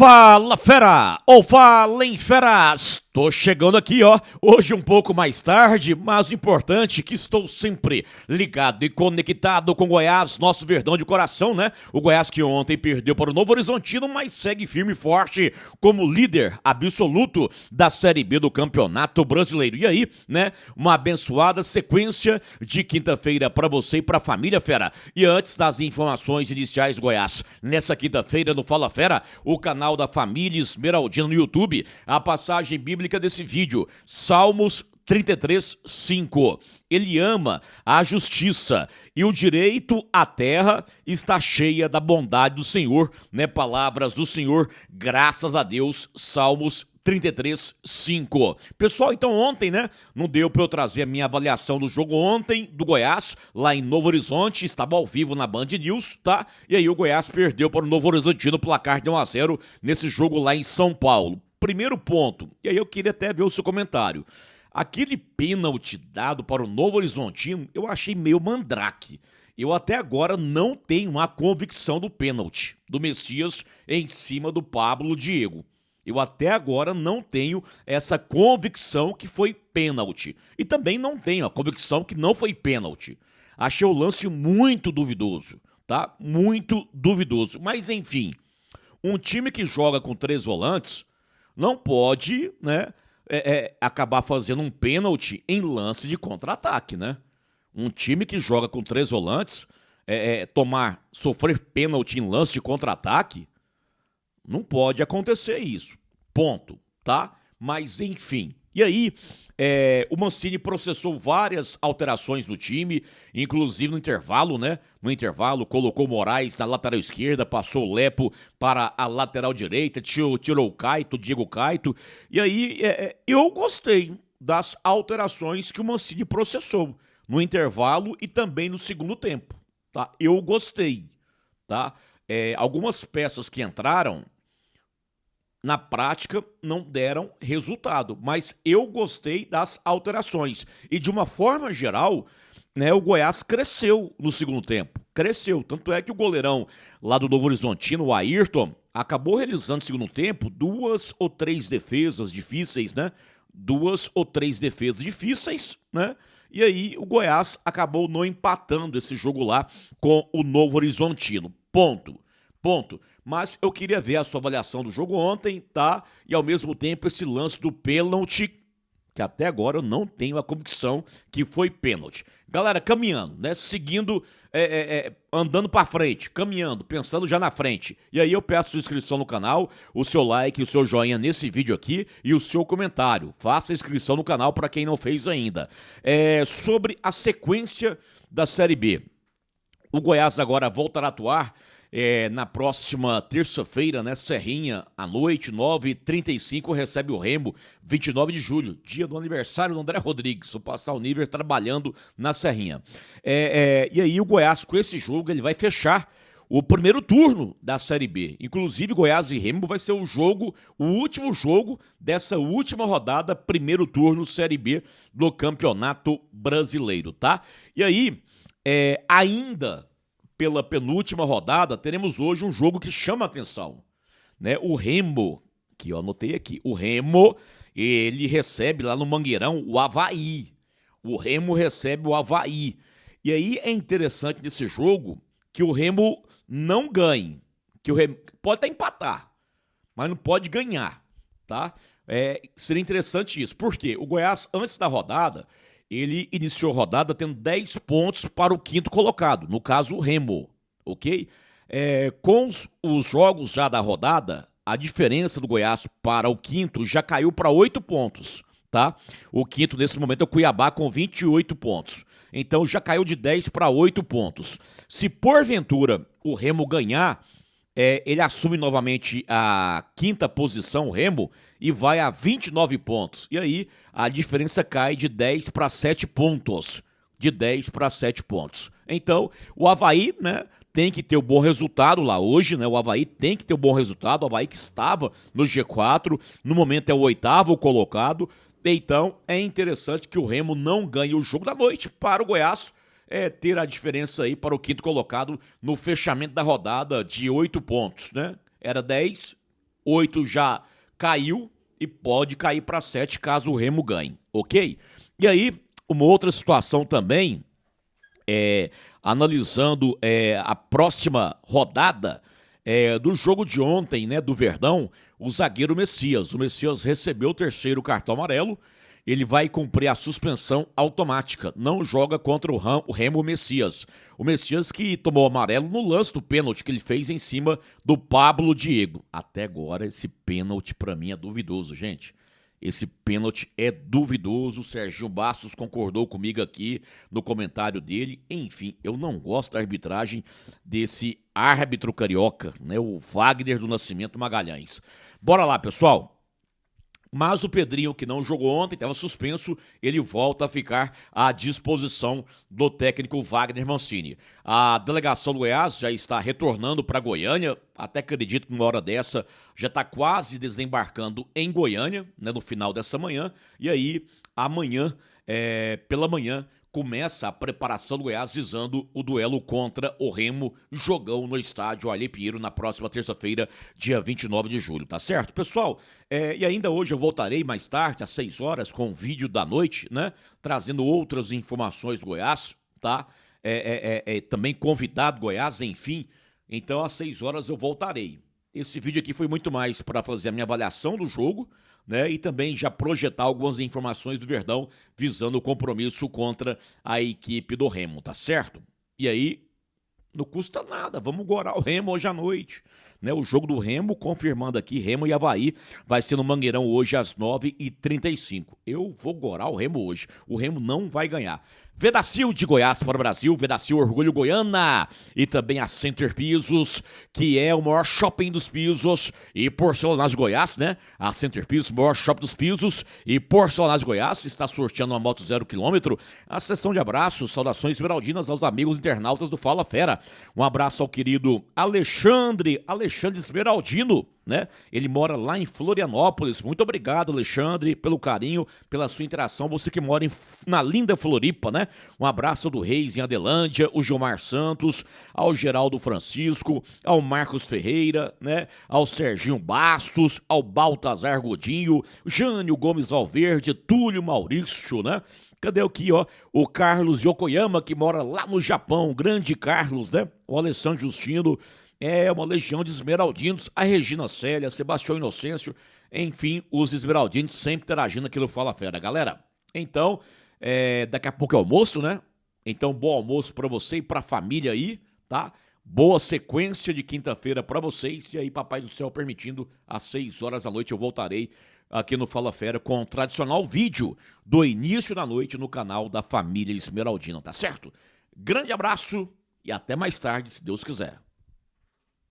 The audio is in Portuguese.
Fala fera, ou falem feras, tô chegando aqui hoje um pouco mais tarde, mas o importante é que estou sempre ligado e conectado com o Goiás, nosso verdão de coração, né? O Goiás que ontem perdeu para o Novo Horizontino, mas segue firme e forte como líder absoluto da Série B do Campeonato Brasileiro. E aí, né, uma abençoada sequência de quinta-feira para você e para a família fera. E antes das informações iniciais do Goiás, nessa quinta-feira no Fala Fera, o canal da Família Esmeraldina no YouTube, a passagem bíblica desse vídeo, Salmos 33:5. Ele ama a justiça e o direito à terra está cheia da bondade do Senhor, né? Palavras do Senhor, graças a Deus, Salmos 33:5. Pessoal, então ontem, né, não deu para eu trazer a minha avaliação do jogo ontem do Goiás, lá em Novo Horizonte, estava ao vivo na Band News, tá? E aí o Goiás perdeu para o Novo Horizontino, placar de 1-0 nesse jogo lá em São Paulo. Primeiro ponto, e aí eu queria até ver o seu comentário. Aquele pênalti dado para o Novo Horizontino, eu achei meio mandrake. Eu até agora não tenho a convicção do pênalti do Messias em cima do Pablo Diego. Eu até agora não tenho essa convicção que foi pênalti. E também não tenho a convicção que não foi pênalti. Achei o lance muito duvidoso, tá? Muito duvidoso. Mas enfim, um time que joga com 3 volantes não pode, né, acabar fazendo um pênalti em lance de contra-ataque, né? Um time que joga com 3 volantes, sofrer pênalti em lance de contra-ataque, não pode acontecer isso, ponto, tá? Mas enfim, e aí o Mancini processou várias alterações no time, inclusive no intervalo, né? No intervalo colocou Moraes na lateral esquerda, passou o Lepo para a lateral direita, tirou o Caito, Diego Caito, e aí eu gostei das alterações que o Mancini processou no intervalo e também no segundo tempo, tá? Eu gostei, tá? Algumas peças que entraram, na prática, não deram resultado, mas eu gostei das alterações. E de uma forma geral, né, o Goiás cresceu no segundo tempo, cresceu. Tanto é que o goleirão lá do Novo Horizontino, o Ayrton, acabou realizando no segundo tempo 2 ou 3 defesas difíceis, né? 2 ou 3 defesas difíceis, né? E aí o Goiás acabou não empatando esse jogo lá com o Novo Horizontino. Ponto. Mas eu queria ver a sua avaliação do jogo ontem, tá? E ao mesmo tempo esse lance do pênalti, que até agora eu não tenho a convicção que foi pênalti. Galera, caminhando, né? Seguindo, andando pra frente, caminhando, pensando já na frente. E aí eu peço sua inscrição no canal, o seu like, o seu joinha nesse vídeo aqui e o seu comentário. Faça a inscrição no canal para quem não fez ainda. Sobre a sequência da Série B. O Goiás agora voltará a atuar na próxima terça-feira, né, Serrinha, à noite, 9h35, recebe o Remo, 29 de julho, dia do aniversário do André Rodrigues, vou passar o nível trabalhando na Serrinha. E aí o Goiás, com esse jogo, ele vai fechar o primeiro turno da Série B. Inclusive, Goiás e Remo vai ser o último jogo dessa última rodada, primeiro turno Série B do Campeonato Brasileiro, tá? E aí, ainda pela penúltima rodada, teremos hoje um jogo que chama a atenção, né? O Remo, que eu anotei aqui, o Remo, ele recebe lá no Mangueirão o Avaí. O Remo recebe o Avaí. E aí é interessante nesse jogo que o Remo não ganhe, que o Remo pode até empatar, mas não pode ganhar, tá? Seria interessante isso. Por quê? O Goiás, antes da rodada, ele iniciou a rodada tendo 10 pontos para o quinto colocado, no caso o Remo, ok? Com os jogos já da rodada, a diferença do Goiás para o quinto já caiu para 8 pontos, tá? O quinto nesse momento é o Cuiabá com 28 pontos. Então já caiu de 10 para 8 pontos. Se porventura o Remo ganhar, ele assume novamente a quinta posição, o Remo, e vai a 29 pontos. E aí a diferença cai de 10 para 7 pontos. De 10 para 7 pontos. Então, o Avaí, né, tem que ter um bom resultado lá hoje, né? O Avaí tem que ter um bom resultado. O Avaí que estava no G4, no momento é o 8º colocado. Então, é interessante que o Remo não ganhe o jogo da noite para o Goiás ter a diferença aí para o quinto colocado no fechamento da rodada de 8 pontos, né? Era 10, 8 já caiu e pode cair para 7 caso o Remo ganhe, ok? E aí, uma outra situação também, analisando a próxima rodada do jogo de ontem, né, do Verdão, o zagueiro Messias. O Messias recebeu o terceiro cartão amarelo, ele vai cumprir a suspensão automática, não joga contra o Remo Messias. O Messias que tomou amarelo no lance do pênalti que ele fez em cima do Pablo Diego. Até agora esse pênalti pra mim é duvidoso, gente. Esse pênalti é duvidoso, o Serginho Bastos concordou comigo aqui no comentário dele. Enfim, eu não gosto da arbitragem desse árbitro carioca, né, o Wagner do Nascimento Magalhães. Bora lá, pessoal. Mas o Pedrinho, que não jogou ontem, estava suspenso, ele volta a ficar à disposição do técnico Wagner Mancini. A delegação do Goiás já está retornando para Goiânia, até acredito que uma hora dessa já está quase desembarcando em Goiânia, né, no final dessa manhã, e aí amanhã, pela manhã, começa a preparação do Goiás visando o duelo contra o Remo, jogão no estádio Alê Pinheiro na próxima terça-feira, dia 29 de julho, tá certo? Pessoal, e ainda hoje eu voltarei mais tarde, às 6 horas, com o vídeo da noite, né? Trazendo outras informações do Goiás, tá? Também convidado Goiás, enfim. Então, às 6 horas eu voltarei. Esse vídeo aqui foi muito mais para fazer a minha avaliação do jogo, né, e também já projetar algumas informações do Verdão visando o compromisso contra a equipe do Remo, tá certo? E aí, não custa nada, vamos gorar o Remo hoje à noite, né? O jogo do Remo, confirmando aqui, Remo e Avaí, vai ser no Mangueirão hoje às 9h35. Eu vou gorar o Remo hoje, o Remo não vai ganhar. Vedacil de Goiás para o Brasil, Vedacil Orgulho Goiana e também a Center Pisos, que é o maior shopping dos pisos e porcelanato de Goiás, né? A Center Pisos, o maior shopping dos pisos e porcelanato de Goiás, está sorteando uma moto 0 km. A sessão de abraços, saudações esmeraldinas aos amigos internautas do Fala Fera. Um abraço ao querido Alexandre Esmeraldino, né? Ele mora lá em Florianópolis. Muito obrigado, Alexandre, pelo carinho, pela sua interação. Você que mora na linda Floripa, né? Um abraço do Reis em Adelândia, o Gilmar Santos, ao Geraldo Francisco, ao Marcos Ferreira, né? Ao Serginho Bastos, ao Baltazar Godinho, Jânio Gomes Valverde, Túlio Maurício, né? Cadê aqui, ó? O Carlos Yokoyama, que mora lá no Japão, o grande Carlos, né? O Alessandro Justino, uma legião de esmeraldinos, a Regina Célia, Sebastião Inocêncio, enfim, os esmeraldinos sempre interagindo aqui no Fala Fera, galera. Então, daqui a pouco é almoço, né? Então, bom almoço pra você e pra família aí, tá? Boa sequência de quinta-feira pra vocês, e aí, Papai do Céu permitindo, às 6 horas da noite eu voltarei aqui no Fala Fera com o tradicional vídeo do início da noite no canal da família Esmeraldina, tá certo? Grande abraço e até mais tarde, se Deus quiser.